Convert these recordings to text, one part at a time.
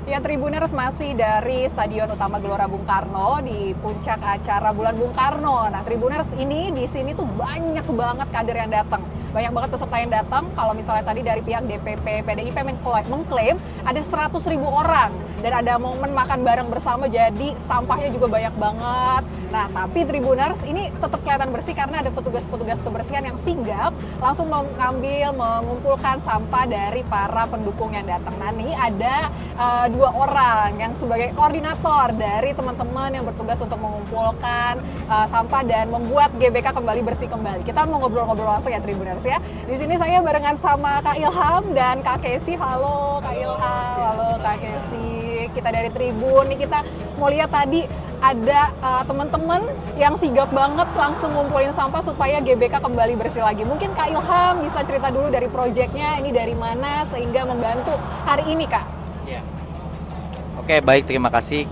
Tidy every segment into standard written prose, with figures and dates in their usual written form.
Ya, Tribuners masih dari Stadion Utama Gelora Bung Karno di puncak acara Bulan Bung Karno. Nah, Tribuners ini di sini tuh banyak banget kader yang datang. Banyak banget peserta yang datang. Kalau misalnya tadi dari pihak DPP PDIP mengklaim ada 100.000 orang dan ada momen makan bareng bersama, jadi sampahnya juga banyak banget. Nah, tapi Tribuners ini tetap kelihatan bersih karena ada petugas-petugas kebersihan yang sigap langsung mengumpulkan sampah dari para pendukung yang datang. Nah, ini ada 2 orang yang sebagai koordinator dari teman-teman yang bertugas untuk mengumpulkan sampah dan membuat GBK kembali bersih kembali. Kita mau ngobrol-ngobrol langsung ya Tribuners ya. Di sini saya barengan sama Kak Ilham dan Kak Kesi. Halo Kak Ilham, halo Kak Kesi. Kita dari Tribun nih, kita mau lihat tadi ada teman-teman yang sigap banget langsung ngumpulin sampah supaya GBK kembali bersih lagi. Mungkin Kak Ilham bisa cerita dulu dari proyeknya, ini dari mana sehingga membantu hari ini Kak? Ya. Oke, baik, terima kasih.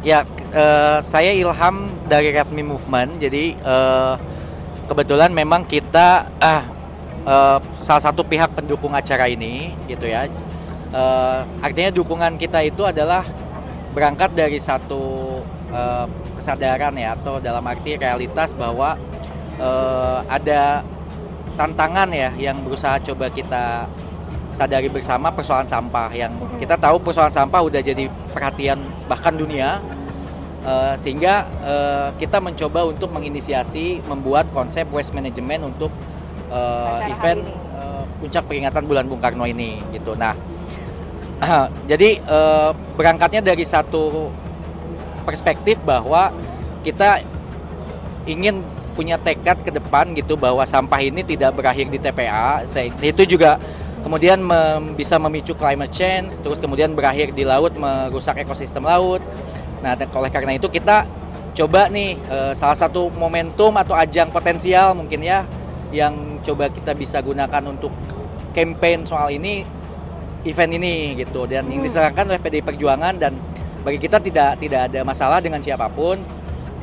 Ya, saya Ilham dari Redmi Movement. Jadi kebetulan memang kita salah satu pihak pendukung acara ini, gitu ya. Artinya dukungan kita itu adalah berangkat dari satu kesadaran ya, atau dalam arti realitas bahwa ada tantangan ya yang berusaha coba kita sadari bersama, persoalan sampah yang kita tahu persoalan sampah udah jadi perhatian bahkan dunia, sehingga kita mencoba untuk menginisiasi membuat konsep waste management untuk event puncak peringatan Bulan Bung Karno ini gitu. Nah, jadi berangkatnya dari satu perspektif bahwa kita ingin punya tekad ke depan gitu bahwa sampah ini tidak berakhir di TPA. Itu juga kemudian bisa memicu climate change, terus kemudian berakhir di laut, merusak ekosistem laut. Nah, oleh karena itu kita coba nih salah satu momentum atau ajang potensial mungkin ya yang coba kita bisa gunakan untuk campaign soal ini, event ini gitu, dan yang diserahkan oleh PDI Perjuangan. Dan bagi kita tidak ada masalah dengan siapapun.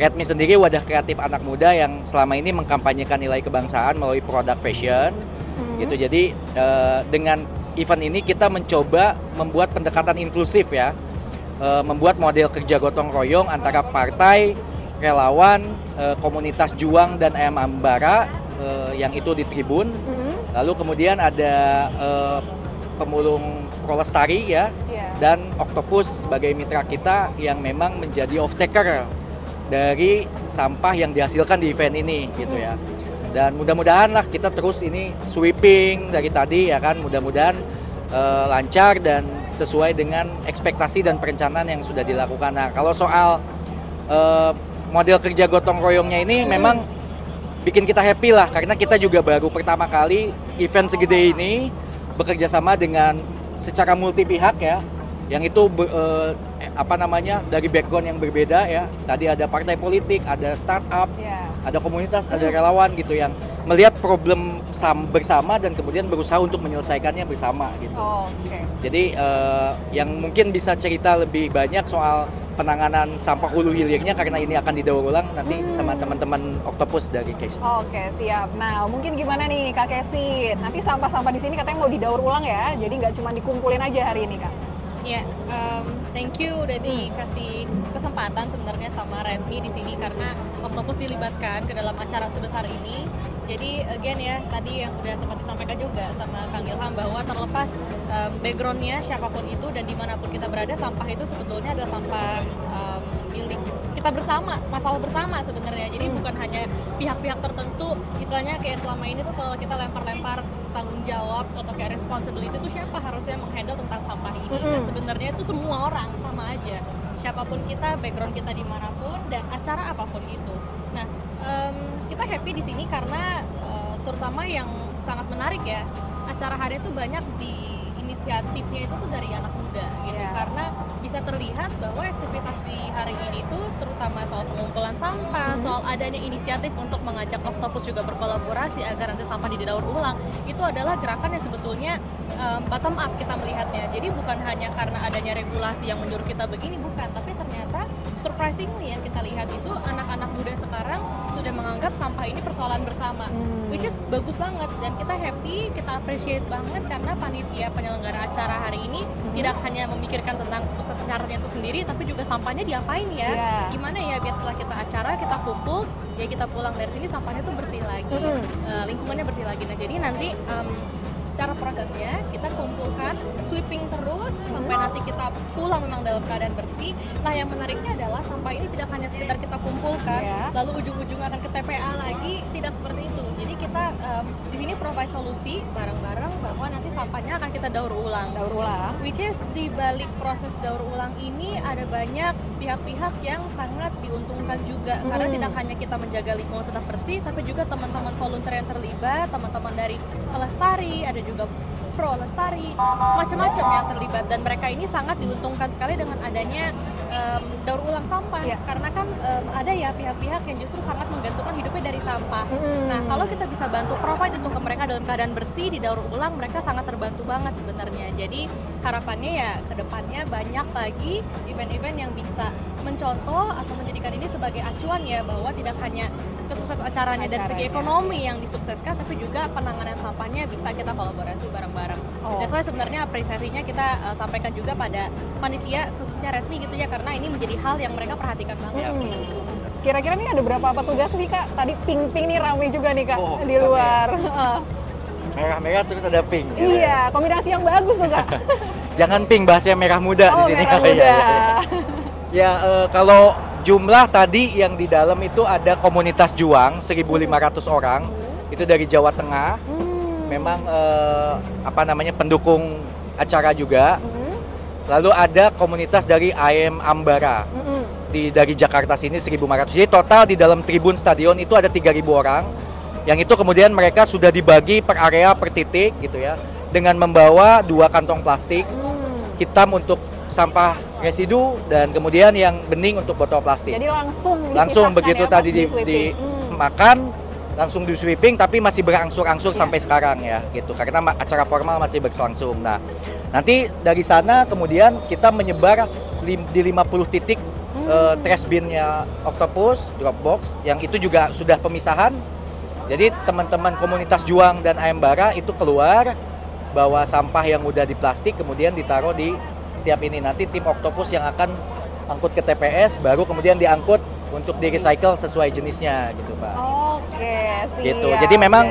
Redmi sendiri wadah kreatif anak muda yang selama ini mengkampanyekan nilai kebangsaan melalui produk fashion gitu. Jadi dengan event ini kita mencoba membuat pendekatan inklusif ya, membuat model kerja gotong royong antara partai, relawan, komunitas juang dan ayam ambara yang itu di Tribun. Lalu kemudian ada pemulung Prolestari ya, dan Octopus sebagai mitra kita yang memang menjadi off-taker dari sampah yang dihasilkan di event ini gitu ya. Dan mudah-mudahan lah kita terus ini sweeping dari tadi ya kan, mudah-mudahan lancar dan sesuai dengan ekspektasi dan perencanaan yang sudah dilakukan. Nah, kalau soal model kerja gotong royongnya ini memang bikin kita happy lah, karena kita juga baru pertama kali event segede ini bekerja sama dengan secara multi pihak ya, yang itu dari background yang berbeda ya. Tadi ada partai politik, ada startup, ada komunitas, ada relawan gitu yang melihat problem bersama dan kemudian berusaha untuk menyelesaikannya bersama gitu. Jadi yang mungkin bisa cerita lebih banyak soal penanganan sampah hulu hilirnya, karena ini akan didaur ulang nanti sama teman-teman Octopus dari Kesi. Oke, siap. Nah, mungkin gimana nih Kak Kesi? Nanti sampah-sampah di sini katanya mau didaur ulang ya, jadi nggak cuma dikumpulin aja hari ini Kak? Ya, thank you udah dikasih kesempatan sebenarnya sama Redmi di sini, karena Octopus dilibatkan ke dalam acara sebesar ini. Jadi again ya, tadi yang udah sempat disampaikan juga sama Kang Ilham bahwa terlepas backgroundnya siapapun itu dan dimanapun kita berada, sampah itu sebetulnya adalah sampah milik kita bersama, masalah bersama sebenarnya. Jadi bukan hanya pihak-pihak tertentu, misalnya kayak selama ini tuh kalau kita lempar-lempar tanggung jawab atau kayak responsibility itu siapa harusnya menghandle tentang sampah ini. Nah, sebenarnya itu semua orang sama aja, siapapun kita, background kita dimanapun dan acara apapun itu. Nah, kita happy di sini karena terutama yang sangat menarik ya, acara hari itu banyak di inisiatifnya itu tuh dari anak muda gitu, karena bisa terlihat bahwa aktivitas di hari ini tuh terutama soal pengumpulan sampah, soal adanya inisiatif untuk mengajak Octopus juga berkolaborasi agar nanti sampah didaur ulang, itu adalah gerakan yang sebetulnya bottom up kita melihatnya. Jadi bukan hanya karena adanya regulasi yang menyuruh kita begini, bukan, tapi ternyata surprisingly yang kita lihat itu anak-anak muda sekarang sudah menganggap sampah ini persoalan bersama, which is bagus banget, dan kita happy, kita appreciate banget karena panitia penyelenggara acara hari ini tidak hanya memikirkan tentang sukses acaranya itu sendiri, tapi juga sampahnya diapain ya, gimana ya biar setelah kita acara kita kumpul, ya kita pulang dari sini sampahnya tuh bersih lagi, lingkungannya bersih lagi. Nah jadi nanti secara prosesnya kita kumpulkan, sweeping terus sampai nanti kita pulang memang dalam keadaan bersih. Nah yang menariknya adalah sampah ini tidak hanya sekedar kita kumpulkan, lalu ujung-ujungnya akan ke TPA lagi, tidak seperti itu. Jadi kita di sini provide solusi bareng-bareng bahwa nanti sampahnya akan kita daur ulang. Which is di balik proses daur ulang ini ada banyak pihak-pihak yang sangat diuntungkan juga, karena tidak hanya kita menjaga lingkungan tetap bersih, tapi juga teman-teman volunteer yang terlibat, teman-teman dari pelestari, ada juga pro lestari, macam-macam yang terlibat, dan mereka ini sangat diuntungkan sekali dengan adanya daur ulang sampah, karena kan ada ya pihak-pihak yang justru sangat menggantungkan hidupnya dari sampah. Nah kalau kita bisa bantu provide itu ke mereka dalam keadaan bersih, didaur ulang, mereka sangat terbantu banget sebenarnya. Jadi harapannya ya kedepannya banyak lagi event-event yang bisa mencontoh atau menjadikan ini sebagai acuan ya, bahwa tidak hanya kesuksesan acaranya dari segi ekonomi yang disukseskan, tapi juga penanganan sampahnya bisa kita kolaborasi bareng-bareng. That's why sebenarnya apresiasinya kita sampaikan juga pada panitia khususnya Redmi gitu ya, karena ini menjadi hal yang mereka perhatikan banget. Kira-kira nih ada berapa petugas nih Kak? Tadi pink-pink nih ramai juga nih Kak di luar. Merah-merah terus ada pink. Gitu. Iya, kombinasi yang bagus tuh Kak. Jangan pink, bahasanya merah muda di sini merah muda. Ya, kalau jumlah tadi yang di dalam itu ada komunitas juang 1.500 orang, itu dari Jawa Tengah. Memang pendukung acara juga. Lalu ada komunitas dari IM Ambara dari Jakarta sini 1.500. Jadi total di dalam tribun stadion itu ada 3.000 orang. Yang itu kemudian mereka sudah dibagi per area, per titik gitu ya, dengan membawa 2 kantong plastik hitam untuk sampah residu dan kemudian yang bening untuk botol plastik. Jadi langsung begitu tadi dimakan, langsung di sweeping, tapi masih berangsur-angsur sampai sekarang ya gitu, karena acara formal masih berlangsung. Nah nanti dari sana kemudian kita menyebar di 50 titik trash bin-nya Octopus, Dropbox, yang itu juga sudah pemisahan. Jadi teman-teman komunitas juang dan Ayembara itu keluar bawa sampah yang udah di plastik, kemudian ditaruh di setiap ini. Nanti tim Octopus yang akan angkut ke TPS, baru kemudian diangkut untuk di recycle sesuai jenisnya gitu Pak. Oke, siap. Gitu. Jadi memang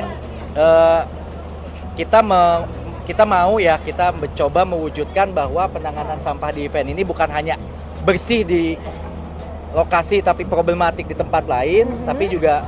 kita mau ya, kita mencoba mewujudkan bahwa penanganan sampah di event ini bukan hanya bersih di lokasi tapi problematik di tempat lain, tapi juga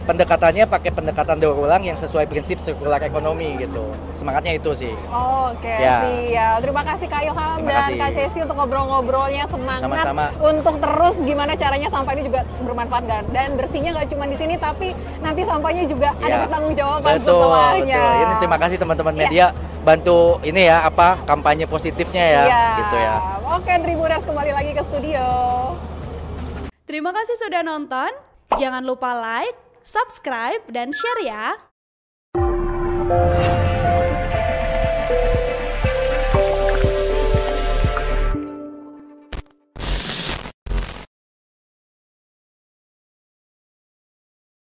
pendekatannya pakai pendekatan daur ulang yang sesuai prinsip sirkular ekonomi gitu. Semangatnya itu sih. Oke, siap. Terima kasih Kak Ilham dan Kak Ceci untuk ngobrol-ngobrolnya. Semangat sama-sama untuk terus gimana caranya sampah ini juga bermanfaat dan bersihnya nggak cuma di sini, tapi nanti sampahnya juga ada pertanggungjawaban setelahnya. Betul. Ini terima kasih teman-teman media bantu ini ya kampanye positifnya ya gitu ya. Oke, Tribuners kembali lagi ke studio. Terima kasih sudah nonton. Jangan lupa like, subscribe, dan share ya.